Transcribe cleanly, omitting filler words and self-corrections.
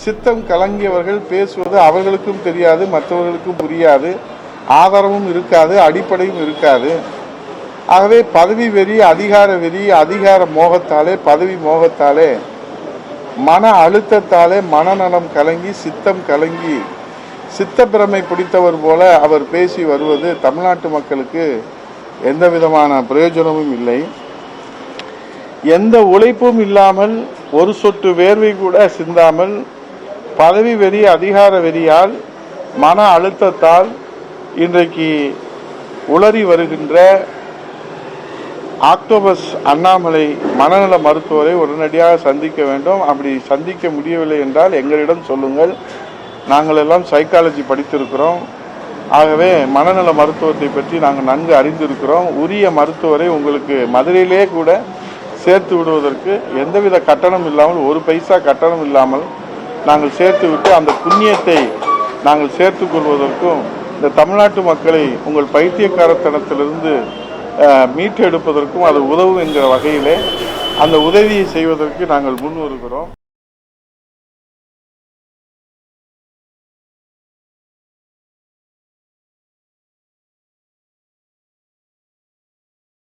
சித்தம் கலங்கியவர்கள் பேசுவது அவர்களுக்கும் தெரியாது, மற்றவர்களுக்கும் புரியாது, ஆதாரமும் இருக்காது, அடிப்படையும் இருக்காது. ஆகவே பதவி வெறி, அதிகார வெறி, அதிகார மோகத்தாலே, பதவி மோகத்தாலே, மன அழுத்தத்தாலே மனநலம் கலங்கி, சித்தம் கலங்கி, சித்த பிரமை பிடித்தவர் போல அவர் பேசி வருவது தமிழ்நாட்டு மக்களுக்கு எந்த விதமான பிரயோஜனமும் இல்லை. எந்த உழைப்பும் இல்லாமல், ஒரு சொட்டு வேர்வை கூட சிந்தாமல், பதவி வெறி, அதிகார வெறியால், மன அழுத்தத்தால் இன்றைக்கு உளறி வருகின்ற ஆக்டோபஸ் அண்ணாமலை மனநல மருத்துவரை உடனடியாக சந்திக்க வேண்டும். அப்படி சந்திக்க முடியவில்லை என்றால் எங்களிடம் சொல்லுங்கள். நாங்கள் எல்லாம் சைக்காலஜி படித்திருக்கிறோம். ஆகவே மனநல மருத்துவத்தை பற்றி நாங்கள் நன்கு அறிந்திருக்கிறோம். உரிய மருத்துவரை உங்களுக்கு மதுரையிலே கூட சேர்த்து விடுவதற்கு எந்தவித கட்டணம் இல்லாமல், ஒரு பைசா கட்டணம் இல்லாமல் நாங்கள் சேர்த்து விட்டு அந்த புண்ணியத்தை நாங்கள் சேர்த்து கொள்வதற்கும், இந்த தமிழ்நாட்டு மக்களை உங்கள் பைத்தியக்காரத்தனத்திலிருந்து மீட்டெடுப்பதற்கும் அது உதவும் என்கிற வகையிலே அந்த உதவியை செய்வதற்கு நாங்கள் முன் வருகிறோம்.